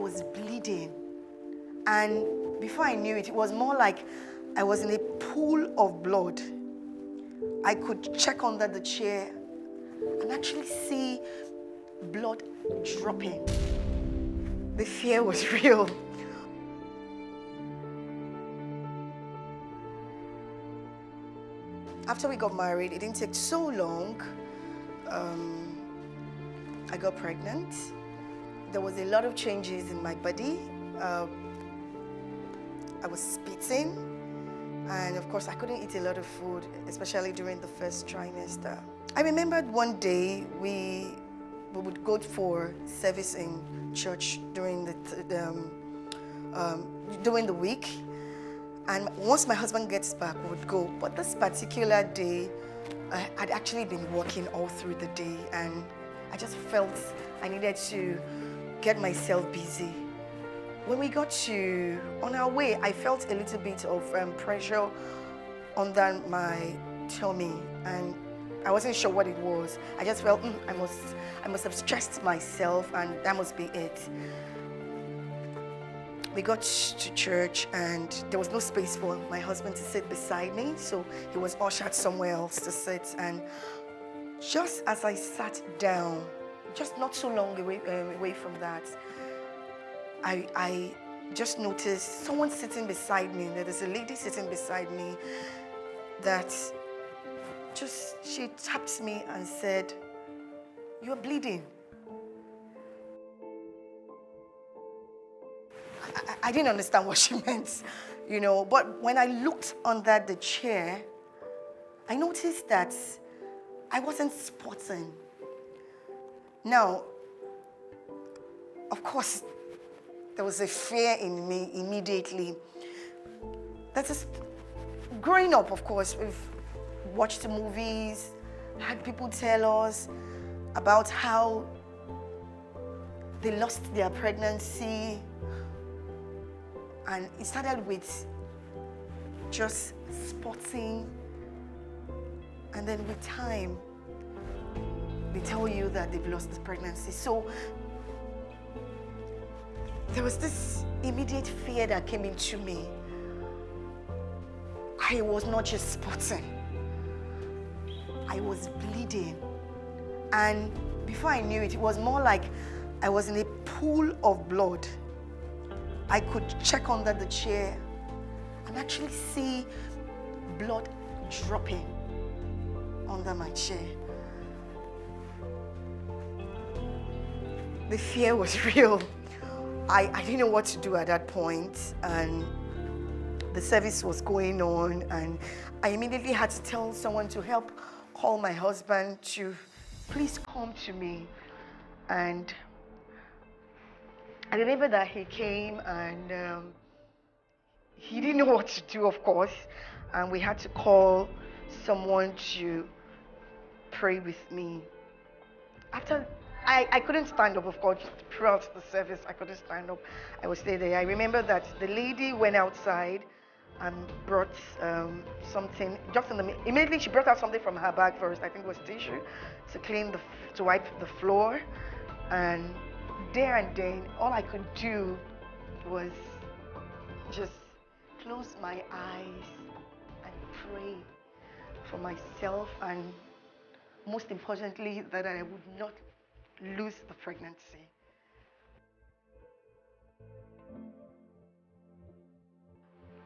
was bleeding. And before I knew it, it was more like I was in a pool of blood. I could check under the chair and actually see blood dropping. The fear was real. After we got married, it didn't take so long. I got pregnant. There was a lot of changes in my body. I was spitting, and of course I couldn't eat a lot of food, especially during the first trimester. I remembered one day we would go for service in church during the week, and once my husband gets back, we would go. But this particular day, I'd actually been working all through the day, and I just felt I needed to get myself busy. When we got on our way, I felt a little bit of pressure under my tummy, and I wasn't sure what it was. I just felt I must have stressed myself, and that must be it. We got to church, and there was no space for my husband to sit beside me, so he was ushered somewhere else to sit. And just as I sat down, just not so long away from that, I just noticed someone sitting beside me. There's a lady sitting beside me that she tapped me and said, "You're bleeding." I didn't understand what she meant, but when I looked under the chair, I noticed that I wasn't spotting. Now, of course, there was a fear in me immediately. That is, growing up, of course, we've watched movies, had people tell us about how they lost their pregnancy. And it started with just spotting, and then with time, they tell you that they've lost the pregnancy. So there was this immediate fear that came into me. I was not just spotting, I was bleeding. And before I knew it, it was more like I was in a pool of blood. I could check under the chair and actually see blood dropping under my chair. The fear was real. I didn't know what to do at that point, and the service was going on, and I immediately had to tell someone to help call my husband to please come to me. And I remember that he came, and he didn't know what to do, of course, and we had to call someone to pray with me. After I couldn't stand up, of course, throughout the service. I couldn't stand up. I would stay there. I remember that the lady went outside and brought something. Immediately she brought out something from her bag first. I think it was tissue to wipe the floor. And there and then, all I could do was just close my eyes and pray for myself, and most importantly, that I would not lose the pregnancy.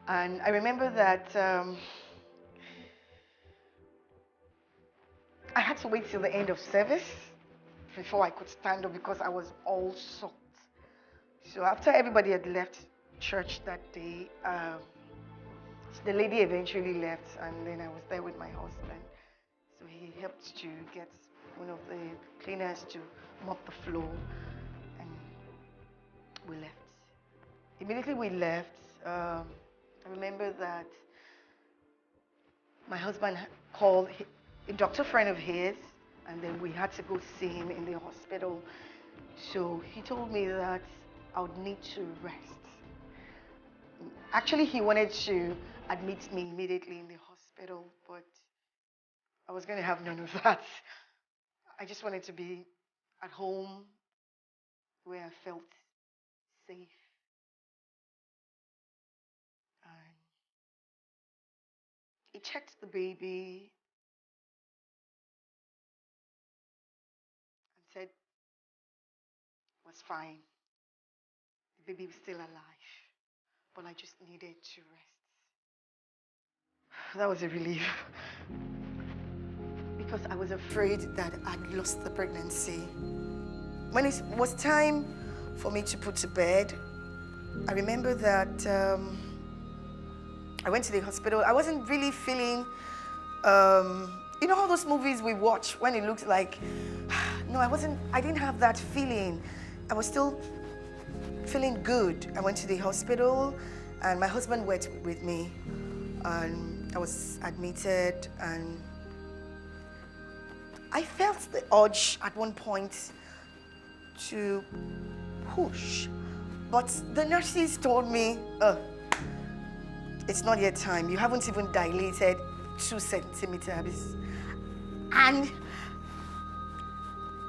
And I remember that I had to wait till the end of service before I could stand up because I was all soaked. So after everybody had left church that day, the lady eventually left, and then I was there with my husband. So he helped to get one of the cleaners to mop the floor, and we left. Immediately we left, I remember that my husband called a doctor friend of his, and then we had to go see him in the hospital. So he told me that I would need to rest. Actually, he wanted to admit me immediately in the hospital, but I was going to have none of that. I just wanted to be at home where I felt safe. And he checked the baby and said it was fine. The baby was still alive, but I just needed to rest. That was a relief because I was afraid that I'd lost the pregnancy. When it was time for me to put to bed, I remember that I went to the hospital. I wasn't really feeling, you know all those movies we watch when it looks like, no, I didn't have that feeling. I was still feeling good. I went to the hospital and my husband went with me and I was admitted and I felt the urge at one point to push, but the nurses told me, it's not yet time. You haven't even dilated 2 centimeters. And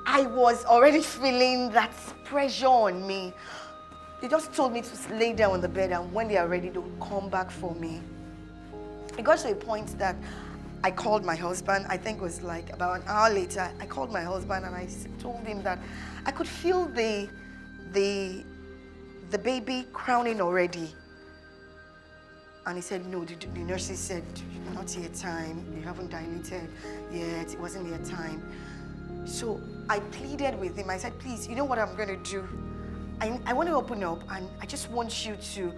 I was already feeling that pressure on me. They just told me to lay down on the bed and when they are ready, they'll come back for me. It got to a point that I called my husband. I think it was like about an hour later. I called my husband and I told him that I could feel the baby crowning already. And he said, no, the nurses said, not yet time. You haven't dilated yet. It wasn't yet time. So I pleaded with him. I said, please, you know what I'm going to do? I want to open up and I just want you to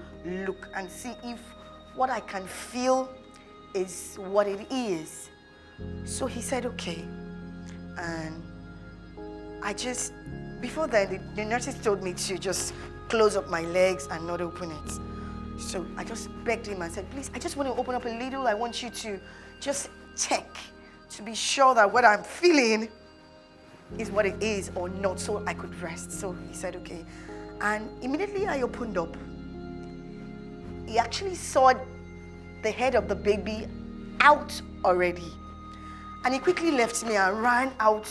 look and see if what I can feel is what it is. So he said, okay. And before then, the nurses told me to just close up my legs and not open it. So I just begged him and said, please, I just want to open up a little. I want you to just check to be sure that what I'm feeling is what it is or not, so I could rest. So he said, okay. And immediately I opened up. He actually saw the head of the baby out already. And he quickly left me and ran out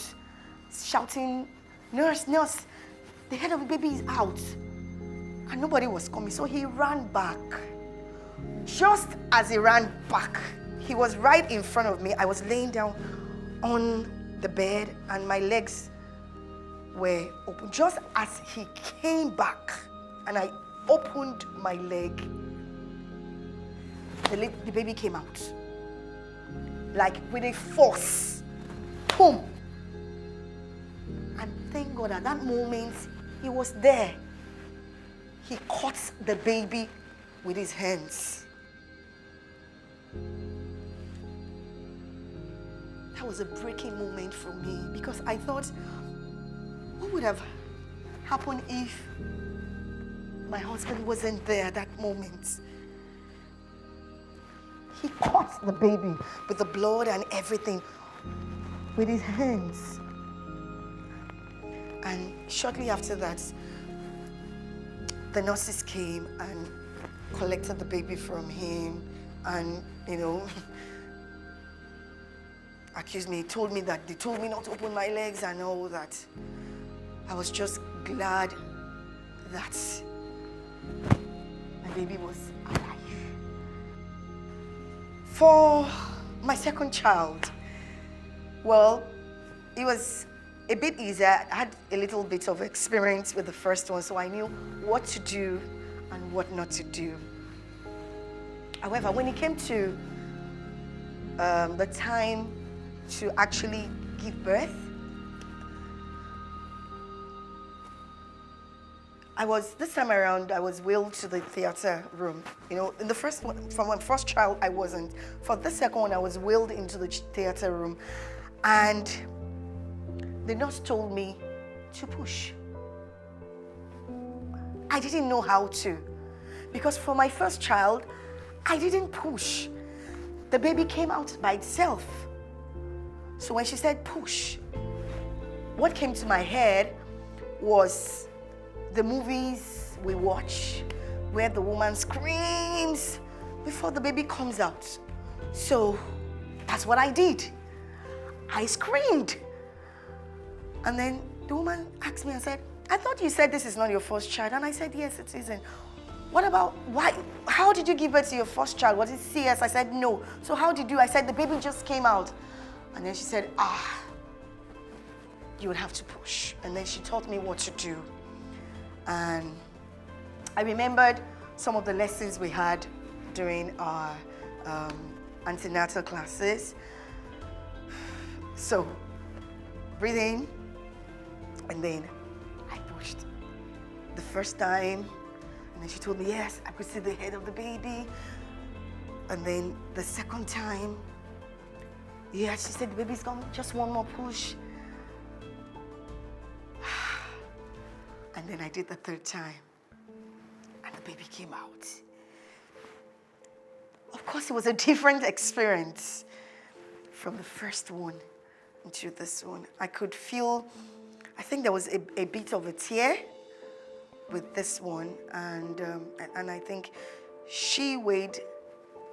shouting, nurse, nurse, the head of the baby is out. And nobody was coming, so he ran back. Just as he ran back, he was right in front of me. I was laying down on the bed and my legs were open. Just as he came back and I opened my leg, the baby came out. Like with a force. Boom. And thank God at that moment, he was there. He caught the baby with his hands. That was a breaking moment for me because I thought, what would have happened if my husband wasn't there at that moment? He caught the baby with the blood and everything with his hands. And shortly after that, the nurses came and collected the baby from him and, accused me, told me that they told me not to open my legs and all that. I was just glad that my baby was alive. For my second child, well, it was a bit easier. I had a little bit of experience with the first one, so I knew what to do and what not to do. However, when it came to the time to actually give birth, this time around, I was wheeled to the theater room. In the first one, from my first child, I wasn't. For the second one, I was wheeled into the theater room. And the nurse told me to push. I didn't know how to. Because for my first child, I didn't push. The baby came out by itself. So when she said push, what came to my head was the movies we watch where the woman screams before the baby comes out. So that's what I did. I screamed. And then the woman asked me and said, I thought you said this is not your first child. And I said, yes, it isn't. What about, why, how did you give birth to your first child? Was it CS? I said, no. So how did you? I said, the baby just came out. And then she said, you would have to push. And then she taught me what to do. And I remembered some of the lessons we had during our antenatal classes. So, breathe in, and then I pushed. The first time, and then she told me, yes, I could see the head of the baby. And then the second time, yeah, she said, the baby's gone, just one more push. And then I did the third time, and the baby came out. Of course, it was a different experience from the first one into this one. I could feel, I think there was a bit of a tear with this one, and I think she weighed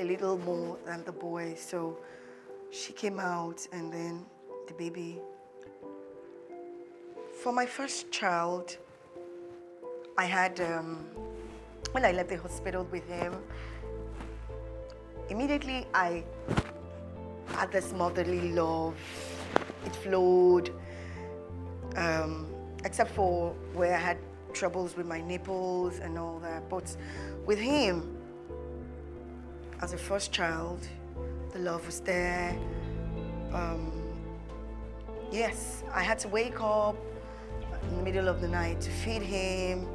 a little more than the boy, so she came out, and then the baby. For my first child, I had, when I left the hospital with him, immediately I had this motherly love. It flowed, except for where I had troubles with my nipples and all that. But with him, as a first child, the love was there. Yes, I had to wake up in the middle of the night to feed him.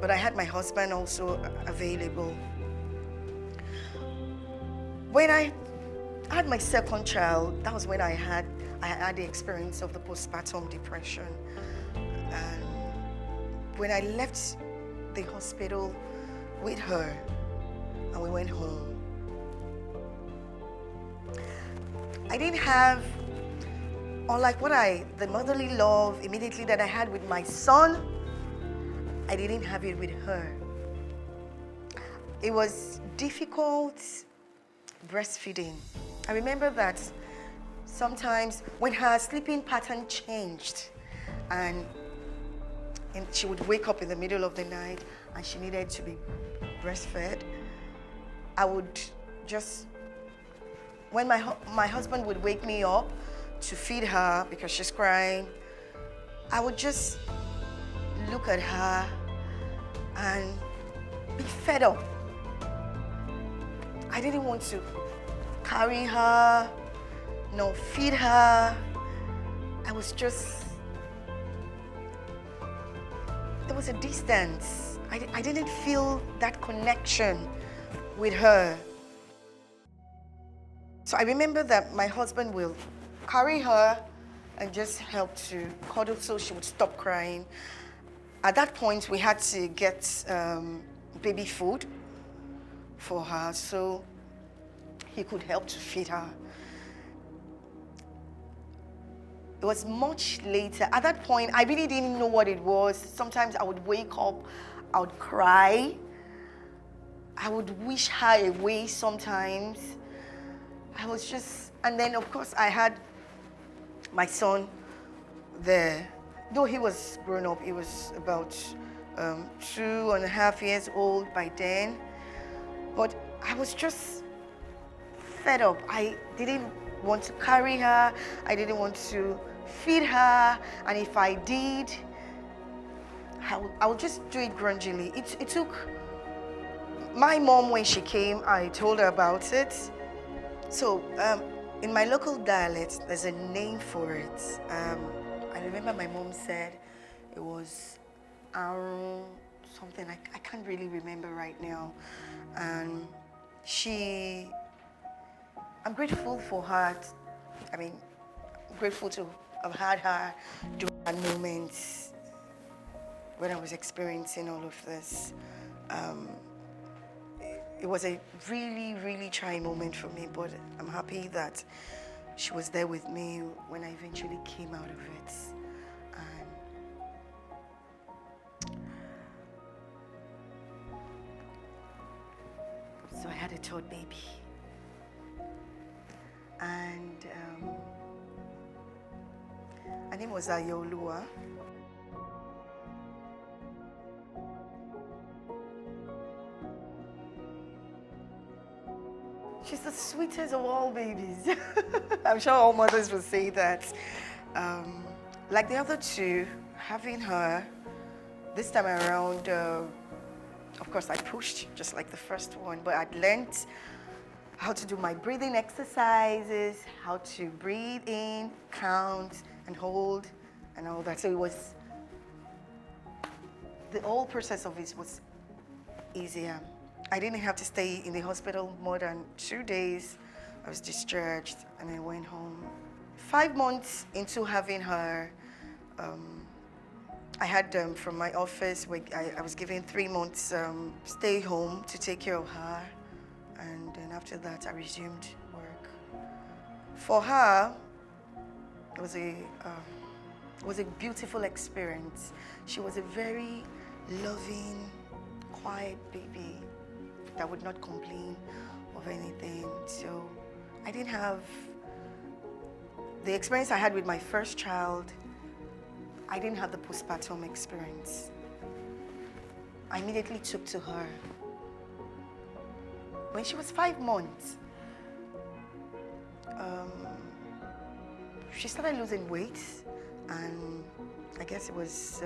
But I had my husband also available. When I had my second child, that was when I had the experience of the postpartum depression. And when I left the hospital with her and we went home, I didn't have, unlike the motherly love immediately that I had with my son, I didn't have it with her. It was difficult breastfeeding. I remember that sometimes when her sleeping pattern changed and she would wake up in the middle of the night and she needed to be breastfed, I would just, when my husband would wake me up to feed her because she's crying, I would just look at her and be fed up. I didn't want to carry her, no, feed her. I was just, there was a distance. I didn't feel that connection with her. So I remember that my husband will carry her and just help to cuddle so she would stop crying. At that point, we had to get baby food for her so he could help to feed her. It was much later. At that point, I really didn't know what it was. Sometimes I would wake up, I would cry. I would wish her away sometimes. I was just, and then of course I had my son there. Though he was grown up, he was about 2.5 years old by then. But I was just fed up. I didn't want to carry her. I didn't want to feed her. And if I did, I would just do it grudgingly. It took my mom, when she came, I told her about it. So in my local dialect, there's a name for it. I remember my mom said it was something. I can't really remember right now. And I'm grateful for her. I'm grateful to have had her during that moment when I was experiencing all of this. It was a really, really trying moment for me, but I'm happy that she was there with me when I eventually came out of it. So I had a third baby. And her name was Ayolua. She's the sweetest of all babies. I'm sure all mothers will say that. Like the other two, having her, this time around, of course, I pushed just like the first one, but I'd learned how to do my breathing exercises, how to breathe in, count, and hold, and all that. So it was, the whole process of it was easier. I didn't have to stay in the hospital more than 2 days. I was discharged and I went home. 5 months into having her, I had from my office, I was given 3 months stay home to take care of her. And then after that, I resumed work. For her, it was a beautiful experience. She was a very loving, quiet baby that would not complain of anything. So I didn't have the experience I had with my first child. I didn't have the postpartum experience. I immediately took to her. When she was 5 months, she started losing weight, and I guess it was,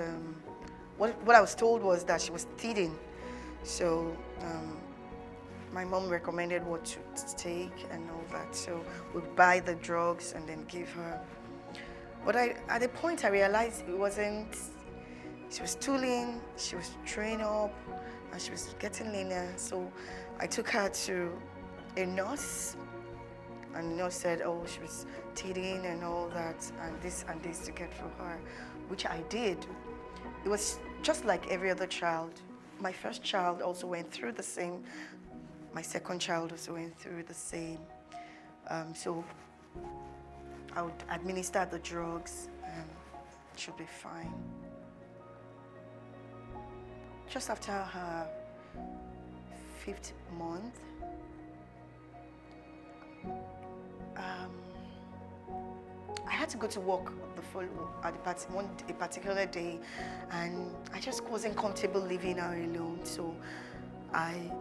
what I was told was that she was teething. So my mom recommended what to take and all that. So we'd buy the drugs and then give her. But at the point I realized it wasn't, she was too lean, she was trained up, and she was getting leaner. So I took her to a nurse, and the nurse said, oh, she was teething and all that, and this to get for her, which I did. It was just like every other child. My first child also went through the same. My second child also went through the same. So I would administer the drugs and it should be fine. Just after her 5th month, I had to go to work a particular day, and I just wasn't comfortable leaving her alone. So I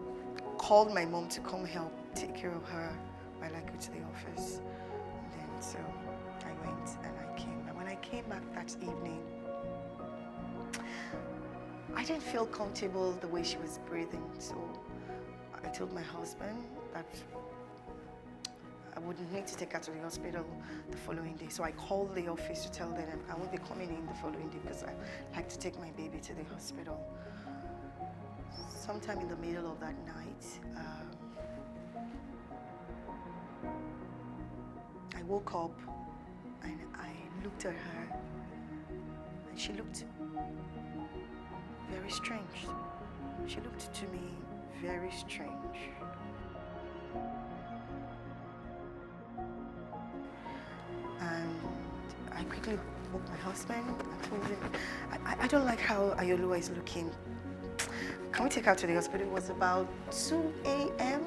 called my mom to come help take care of her while I go to the office. And then so I went and I came. And when I came back that evening, I didn't feel comfortable the way she was breathing. So I told my husband that I wouldn't need to take her to the hospital the following day. So I called the office to tell them I won't be coming in the following day because I like to take my baby to the hospital. Sometime in the middle of that night, I woke up and I looked at her, and she looked very strange. She looked to me very strange. And I quickly woke my husband and told him, I don't like how Ayolua is looking. Can we take her to the hospital? It was about 2 a.m.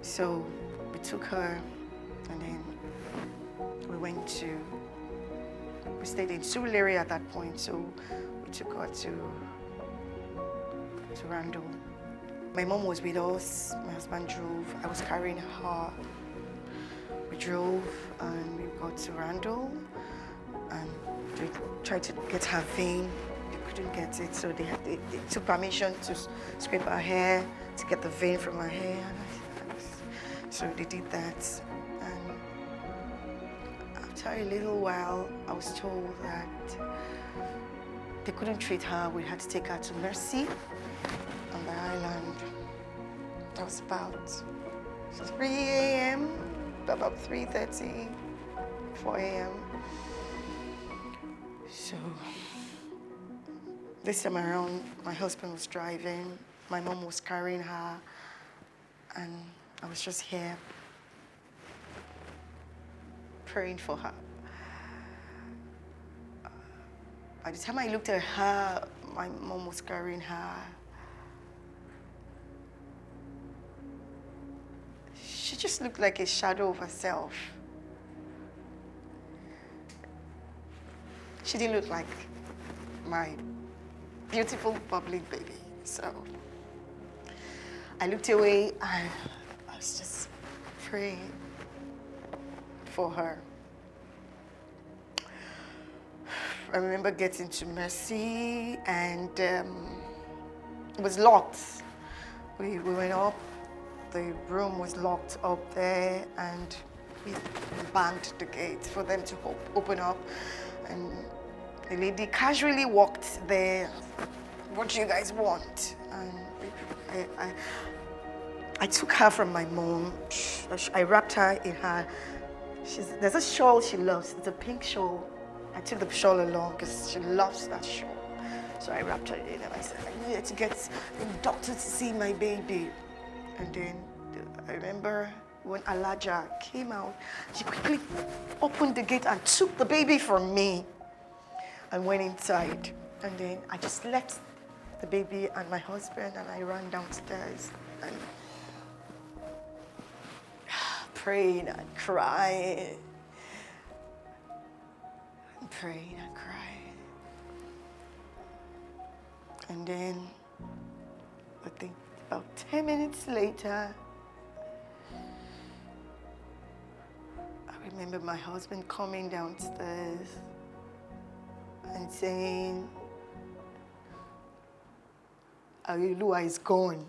So we took her, and then we stayed in Surulere at that point, so we took her to Randall. My mom was with us, my husband drove, I was carrying her. We drove and we got to Randall, and they tried to get her vein. They couldn't get it, so they took permission to scrape her hair to get the vein from her hair. So they did that. And after a little while, I was told that they couldn't treat her. We had to take her to Mercy on the island. That was about 3 a.m., about 3:30, 4 a.m. So this time around, my husband was driving, my mom was carrying her, and I was just here praying for her. By the time I looked at her, my mom was carrying her. She just looked like a shadow of herself. She didn't look like my beautiful, bubbly baby. So I looked away and I was just praying for her. I remember getting to Mercy and it was locked. We went up, the room was locked up there, and we banged the gate for them to open up. And the lady casually walked there. What do you guys want? And I took her from my mom. I wrapped her in her. There's a shawl she loves. It's a pink shawl. I took the shawl along because she loves that shawl. So I wrapped her in and I said, I needed to get the doctor to see my baby. And then I remember when Alaja came out, she quickly opened the gate and took the baby from me and went inside. And then I just left the baby and my husband and I ran downstairs and praying and crying. And praying and crying. And then, I think about 10 minutes later, I remember my husband coming downstairs and saying, Ayolua is gone.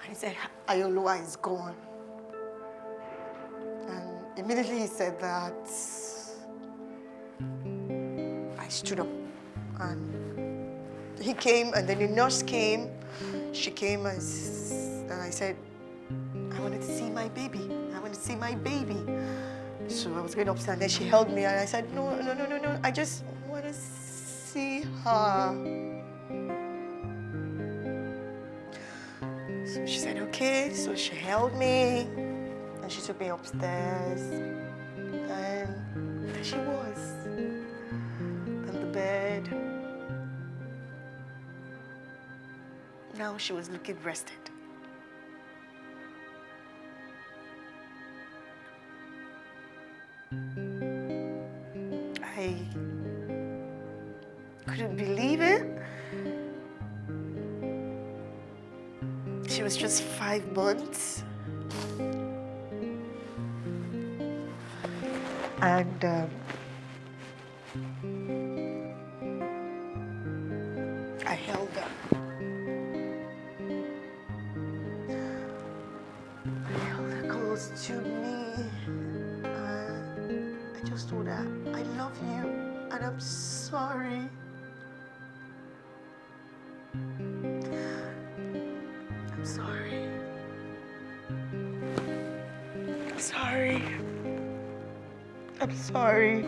And he said, Ayolua is gone. And immediately he said that, I stood up and he came, and then the nurse came. She came and I said, I wanted to see my baby. I want to see my baby. So I was going upstairs and then she held me and I said, no. I just want to see her. So she said, okay. So she held me and she took me upstairs. And there she was on the bed. Now she was looking rested. I couldn't believe it. She was just 5 months. And I held her. I held her close to me. I just told her, I love you and I'm sorry. I'm sorry. I'm sorry. I'm sorry.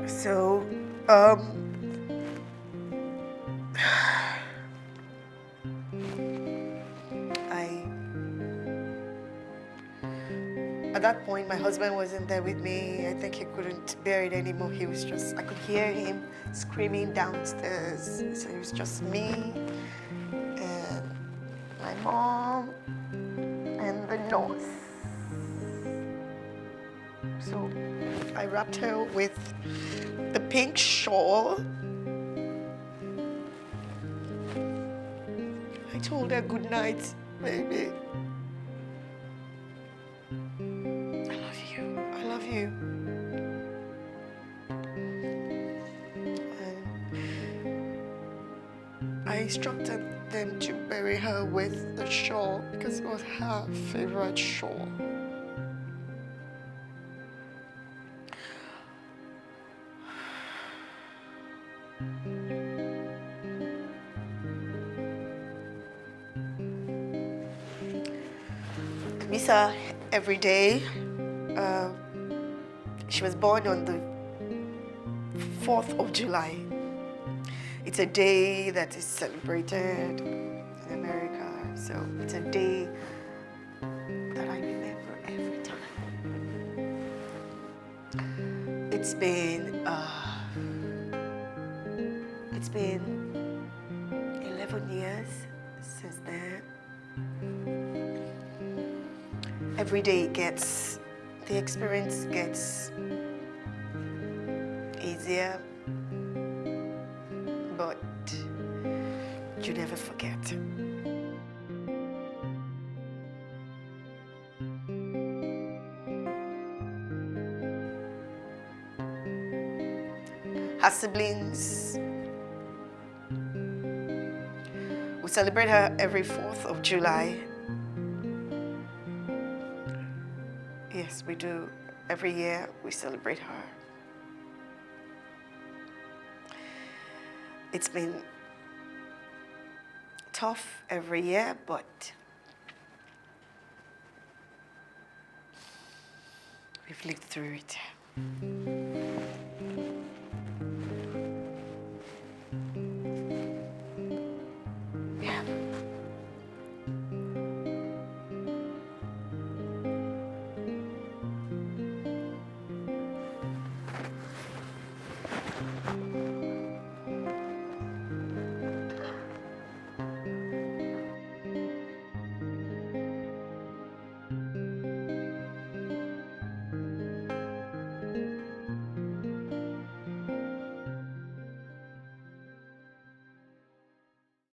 So, at that point, my husband wasn't there with me. I think he couldn't bear it anymore. He was just, I could hear him screaming downstairs. So it was just me and my mom and the nurse. So I wrapped her with the pink shawl. I told her good night, baby. I love you. And I instructed them to bury her with the shawl because it was her favorite shawl. Miss her every day. She was born on the 4th of July. It's a day that is celebrated in America. So it's a day that I remember every time. It's been 11 years since then. Every day the experience gets easier, but you never forget. Her siblings, we celebrate her every 4th of July. Yes, we do. Every year we celebrate her. It's been tough every year, but we've lived through it.